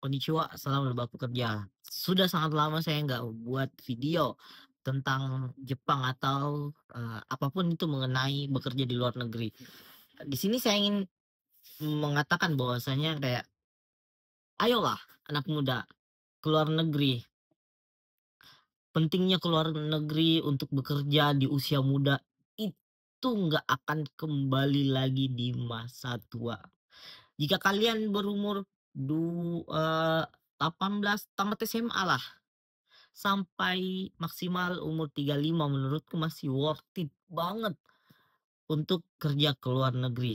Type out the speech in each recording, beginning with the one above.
Konnichiwa, salam berbaku kerja. Sudah sangat lama saya nggak buat video tentang Jepang atau apapun itu mengenai bekerja di luar negeri. Di sini saya ingin mengatakan bahwasanya kayak, ayolah anak muda keluar negeri. Pentingnya keluar negeri untuk bekerja di usia muda itu nggak akan kembali lagi di masa tua. Jika kalian berumur 18 tamat SMA lah sampai maksimal umur 35 menurutku masih worth it banget untuk kerja ke luar negeri.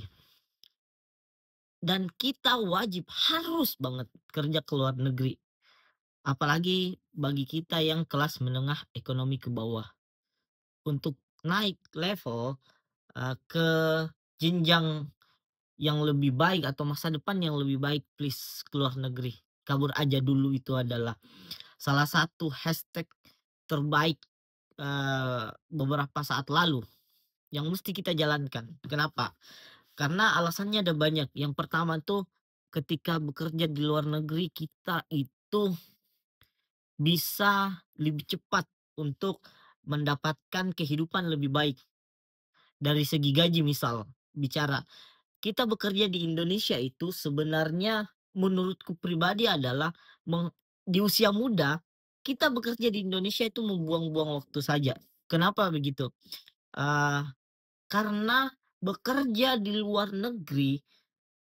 Dan kita wajib harus banget kerja ke luar negeri. Apalagi bagi kita yang kelas menengah ekonomi ke bawah. Untuk naik level ke jenjang yang lebih baik atau masa depan yang lebih baik, please keluar negeri. Kabur aja dulu itu adalah salah satu hashtag terbaik beberapa saat lalu yang mesti kita jalankan. Kenapa? Karena alasannya ada banyak. Yang pertama tuh ketika bekerja di luar negeri kita itu bisa lebih cepat untuk mendapatkan kehidupan lebih baik. Dari segi gaji misal bicara, kita bekerja di Indonesia itu sebenarnya menurutku pribadi adalah di usia muda kita bekerja di Indonesia itu membuang-buang waktu saja. Kenapa begitu? Eee, karena bekerja di luar negeri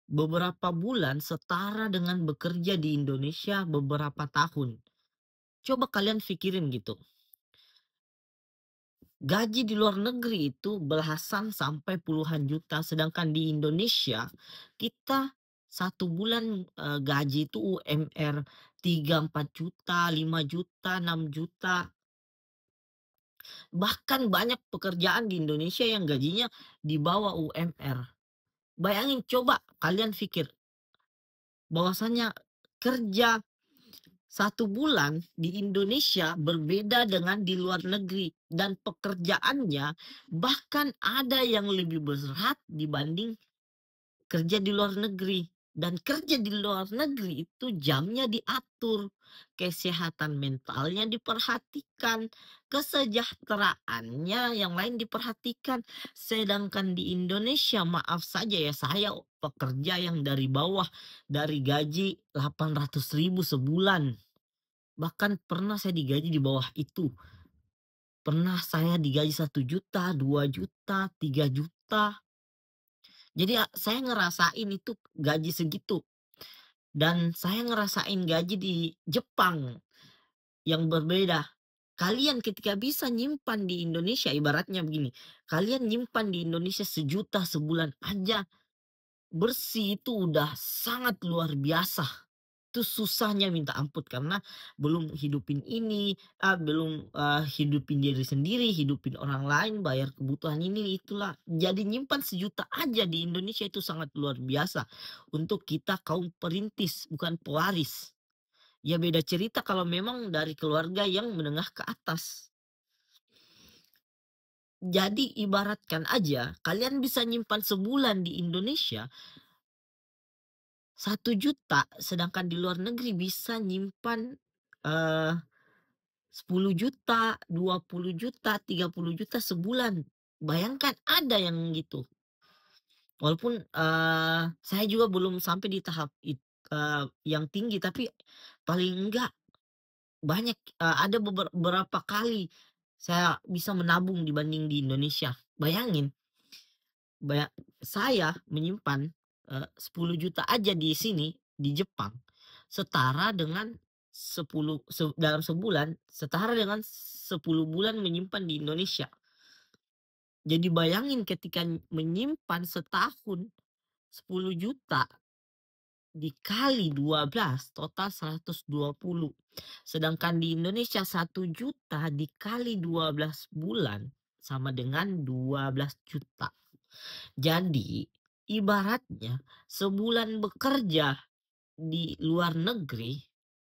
beberapa bulan setara dengan bekerja di Indonesia beberapa tahun. Coba kalian pikirin gitu. Gaji di luar negeri itu belasan sampai puluhan juta, sedangkan di Indonesia kita satu bulan, gaji itu UMR 3-4 juta, 5 juta, 6 juta. Bahkan banyak pekerjaan di Indonesia yang gajinya di bawah UMR. Bayangin coba kalian pikir bahwasanya kerja satu bulan di Indonesia berbeda dengan di luar negeri dan pekerjaannya bahkan ada yang lebih berat dibanding kerja di luar negeri. Dan kerja di luar negeri itu jamnya diatur, kesehatan mentalnya diperhatikan, kesejahteraannya yang lain diperhatikan. Sedangkan di Indonesia, maaf saja ya, saya pekerja yang dari bawah, dari gaji 800.000 sebulan. Bahkan pernah saya digaji di bawah itu. Pernah saya digaji 1 juta, 2 juta, 3 juta. Jadi saya ngerasain itu gaji segitu. Dan saya ngerasain gaji di Jepang yang berbeda. Kalian ketika bisa nyimpan di Indonesia, ibaratnya begini, kalian nyimpan di Indonesia 1 juta sebulan aja bersih itu udah sangat luar biasa. Itu susahnya minta ampun karena belum hidupin ini, belum, hidupin diri sendiri, hidupin orang lain, bayar kebutuhan ini itulah. Jadi nyimpan 1 juta aja di Indonesia itu sangat luar biasa untuk kita kaum perintis, bukan pewaris. Ya beda cerita kalau memang dari keluarga yang menengah ke atas. Jadi ibaratkan aja kalian bisa nyimpan sebulan di Indonesia 1 juta, sedangkan di luar negeri bisa nyimpan, eee 10 juta, 20 juta, 30 juta sebulan. Bayangkan ada yang gitu. Walaupun, saya juga belum sampai di tahap yang tinggi, tapi paling enggak banyak, ada beberapa kali saya bisa menabung dibanding di Indonesia. Bayangin, saya menyimpan, 10 juta aja di sini, di Jepang, setara dengan dalam sebulan, setara dengan 10 bulan menyimpan di Indonesia. Jadi bayangin ketika menyimpan setahun 10 juta dikali 12 total 120. Sedangkan di Indonesia 1 juta dikali 12 bulan sama dengan 12 juta. Jadi ibaratnya sebulan bekerja di luar negeri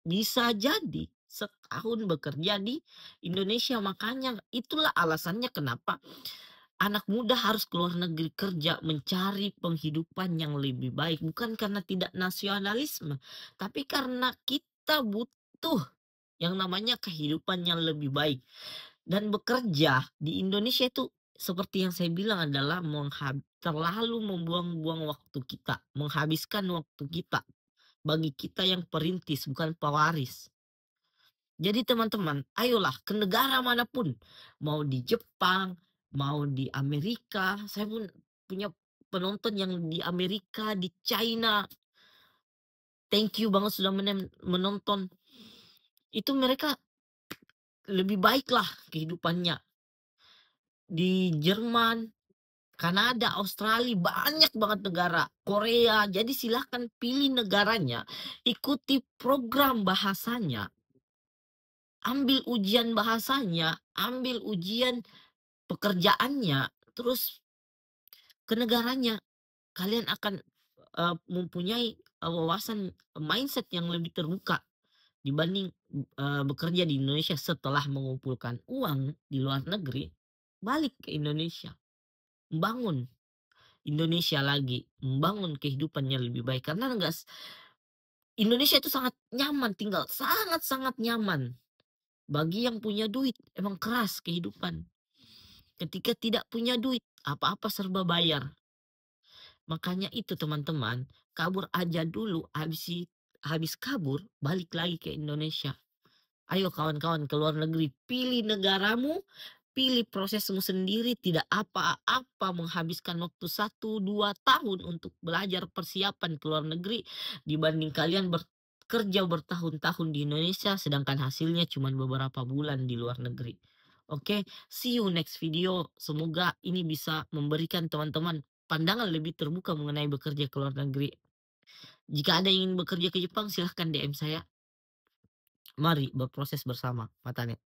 bisa jadi setahun bekerja di Indonesia. Makanya itulah alasannya kenapa anak muda harus keluar negeri kerja mencari penghidupan yang lebih baik, bukan karena tidak nasionalisme, tapi karena kita butuh yang namanya kehidupan yang lebih baik. Dan bekerja di Indonesia itu seperti yang saya bilang adalah terlalu membuang-buang waktu kita, menghabiskan waktu kita bagi kita yang perintis bukan pewaris. Jadi teman-teman, ayolah ke negara manapun, mau di Jepang, mau di Amerika, saya pun punya penonton yang di Amerika, di China, thank you banget sudah menonton. Itu mereka lebih baik lah kehidupannya. Di Jerman, Kanada, Australia, banyak banget negara. Korea, jadi silahkan pilih negaranya, ikuti program bahasanya, ambil ujian bahasanya, ambil ujian pekerjaannya, terus ke negaranya. Kalian akan mempunyai wawasan mindset yang lebih terbuka dibanding bekerja di Indonesia setelah mengumpulkan uang di luar negeri, balik ke Indonesia, membangun Indonesia lagi, membangun kehidupannya lebih baik. Karena Indonesia itu sangat nyaman tinggal, sangat-sangat nyaman. Bagi yang punya duit, emang keras kehidupan. Ketika tidak punya duit, apa-apa serba bayar. Makanya itu teman-teman, kabur aja dulu, habis kabur, balik lagi ke Indonesia. Ayo kawan-kawan ke luar negeri, pilih negaramu, pilih prosesmu sendiri, tidak apa-apa menghabiskan waktu 1-2 tahun untuk belajar persiapan ke luar negeri dibanding kalian bekerja bertahun-tahun di Indonesia sedangkan hasilnya cuma beberapa bulan di luar negeri. Oke, see you next video. Semoga ini bisa memberikan teman-teman pandangan lebih terbuka mengenai bekerja ke luar negeri. Jika ada yang ingin bekerja ke Jepang, silahkan DM saya. Mari berproses bersama. Matane.